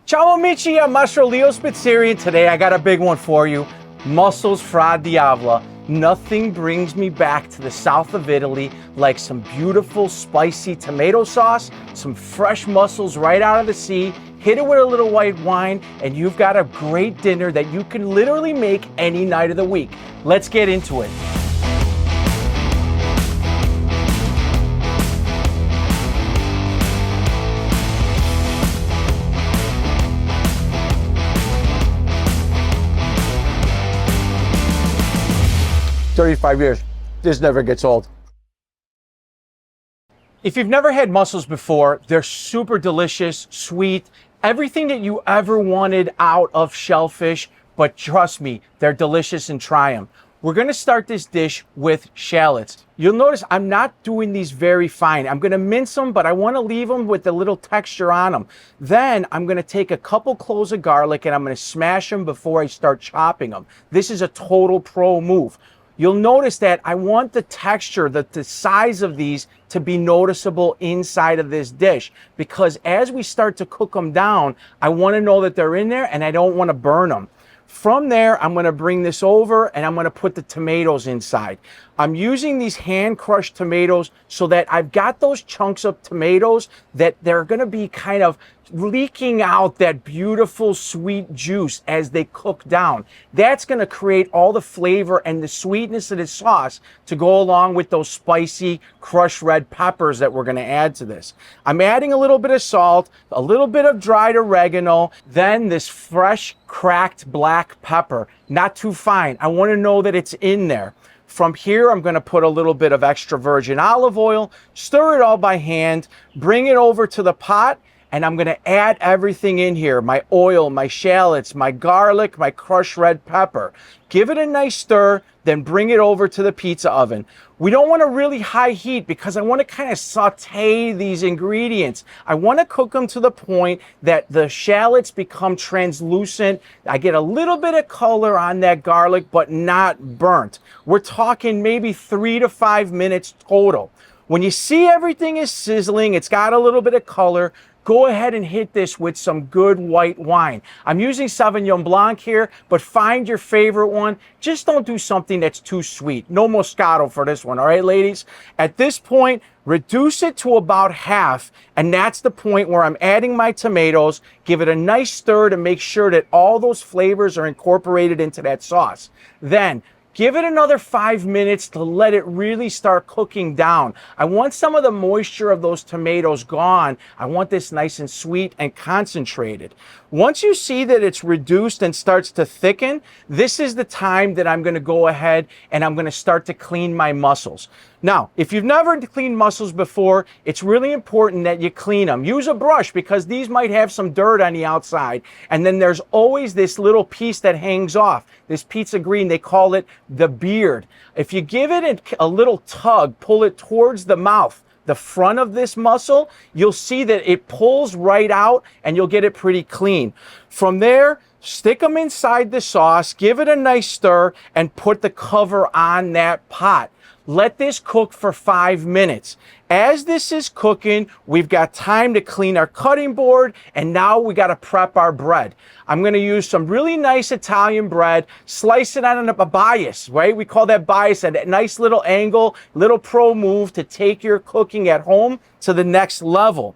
Ciao amici, I'm Maestro Leo Spizzeri, and today I got a big one for you. Mussels fra Diavolo. Nothing brings me back to the south of Italy like some beautiful spicy tomato sauce, some fresh mussels right out of the sea, hit it with a little white wine, and you've got a great dinner that you can literally make any night of the week. Let's get into it. "35 years, this never gets old." If you've never had mussels before, they're super delicious, sweet, everything that you ever wanted out of shellfish, but trust me, they're delicious and try them. We're gonna start this dish with shallots. You'll notice I'm not doing these very fine. I'm gonna mince them, but I wanna leave them with a little texture on them. Then I'm gonna take a couple cloves of garlic and I'm gonna smash them before I start chopping them. This is a total pro move. You'll notice that I want the texture, the size of these to be noticeable inside of this dish, because as we start to cook them down, I want to know that they're in there and I don't want to burn them. From there, I'm going to bring this over and I'm going to put the tomatoes inside. I'm using these hand crushed tomatoes so that I've got those chunks of tomatoes that they're going to be kind of leaking out that beautiful sweet juice as they cook down. That's going to create all the flavor and the sweetness of the sauce to go along with those spicy crushed red peppers that we're going to add to this. I'm adding a little bit of salt, a little bit of dried oregano, then this fresh cracked black pepper. Not too fine. I want to know that it's in there. From here, I'm going to put a little bit of extra virgin olive oil, stir it all by hand, bring it over to the pot, and I'm going to add everything in here, my oil, my shallots, my garlic, my crushed red pepper. Give it a nice stir, then bring it over to the pizza oven. We don't want a really high heat because I want to kind of saute these ingredients. I want to cook them to the point that the shallots become translucent. I get a little bit of color on that garlic, but not burnt. We're talking maybe 3 to 5 minutes total. When you see everything is sizzling, it's got a little bit of color, go ahead and hit this with some good white wine. I'm using Sauvignon Blanc here, but find your favorite one. Just don't do something that's too sweet. No Moscato for this one, all right, ladies? At this point, reduce it to about half, and that's the point where I'm adding my tomatoes. Give it a nice stir to make sure that all those flavors are incorporated into that sauce. Then, give it another 5 minutes to let it really start cooking down. I want some of the moisture of those tomatoes gone. I want this nice and sweet and concentrated. Once you see that it's reduced and starts to thicken, this is the time that I'm going to go ahead and I'm going to start to clean my mussels. Now, if you've never cleaned mussels before, it's really important that you clean them. Use a brush because these might have some dirt on the outside. And then there's always this little piece that hangs off. This pizza green, they call it the beard. If you give it a little tug, pull it towards the mouth, the front of this mussel, you'll see that it pulls right out and you'll get it pretty clean. From there, stick them inside the sauce, give it a nice stir, and put the cover on that pot. Let this cook for 5 minutes. As this is cooking, we've got time to clean our cutting board, and now we got to prep our bread. I'm going to use some really nice Italian bread, slice it on a bias, right? We call that bias at a nice little angle, little pro move to take your cooking at home to the next level.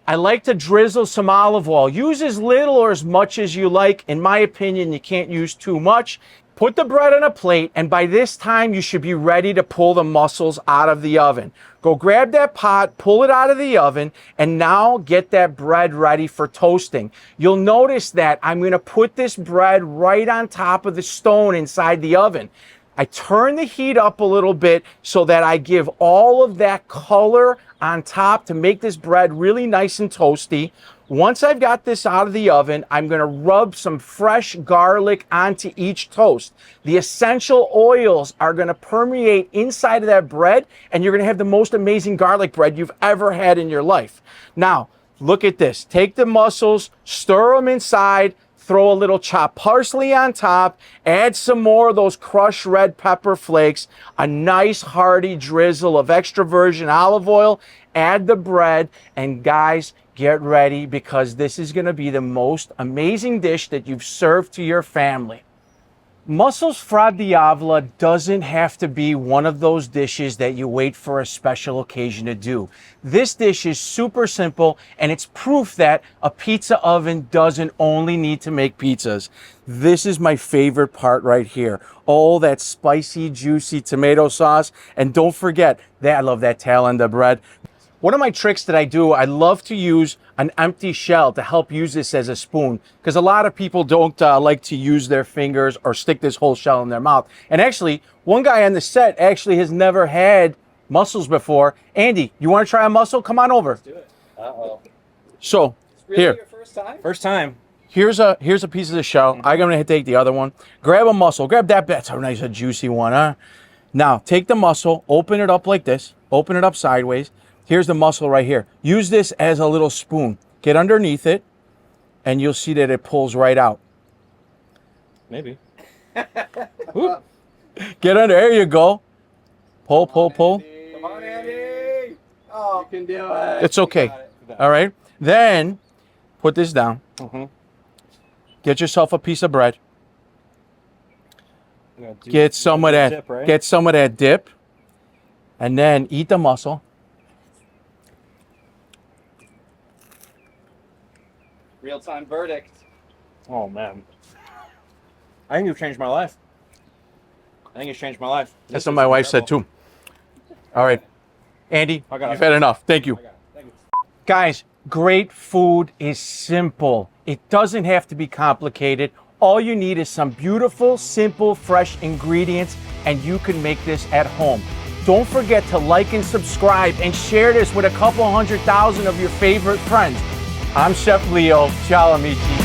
I like to drizzle some olive oil. Use as little or as much as you like. In my opinion, you can't use too much. Put the bread on a plate, and by this time, you should be ready to pull the mussels out of the oven. Go grab that pot, pull it out of the oven, and now get that bread ready for toasting. You'll notice that I'm going to put this bread right on top of the stone inside the oven. I turn the heat up a little bit so that I give all of that color on top to make this bread really nice and toasty. Once I've got this out of the oven, I'm going to rub some fresh garlic onto each toast. The essential oils are going to permeate inside of that bread, and you're going to have the most amazing garlic bread you've ever had in your life. Now, look at this. Take the mussels, stir them inside, throw a little chopped parsley on top, add some more of those crushed red pepper flakes, a nice hearty drizzle of extra virgin olive oil, add the bread, and guys, get ready because this is going to be the most amazing dish that you've served to your family. Mussels fra diavola doesn't have to be one of those dishes that you wait for a special occasion to do. This dish is super simple, and it's proof that a pizza oven doesn't only need to make pizzas. This is my favorite part right here. Oh, that spicy, juicy tomato sauce. And don't forget that I love that tail end of bread. One of my tricks that I do, I love to use an empty shell to help use this as a spoon, because a lot of people don't like to use their fingers or stick this whole shell in their mouth. And actually, one guy on the set actually has never had mussels before. Andy, you want to try a mussel? Come on over. Let's do it. Uh-oh. So, Really here. your first time? First time. Here's a piece of the shell. I'm going to take the other one. Grab a mussel. Grab that. That's a nice, juicy one, huh? Now, take the mussel, open it up like this. Open it up sideways. Here's the mussel right here. Use this as a little spoon. Get underneath it, and you'll see that it pulls right out. Maybe. Get under. There you go. Pull, pull, pull. Come on, Andy. Oh, you can do it. It's okay. All right. Then put this down. Get yourself a piece of bread. Get some of that. Dip, right? Get some of that dip, and then eat the mussel. Real-time verdict. Oh, man. I think you've changed my life. I think it's changed my life. That's what my wife said too. All right. Andy, I got you've it. had enough. Thank you. Thank you. Guys, great food is simple. It doesn't have to be complicated. All you need is some beautiful, simple, fresh ingredients, and you can make this at home. Don't forget to like and subscribe and share this with a couple 100,000 of your favorite friends. I'm Chef Leo. Ciao, amici.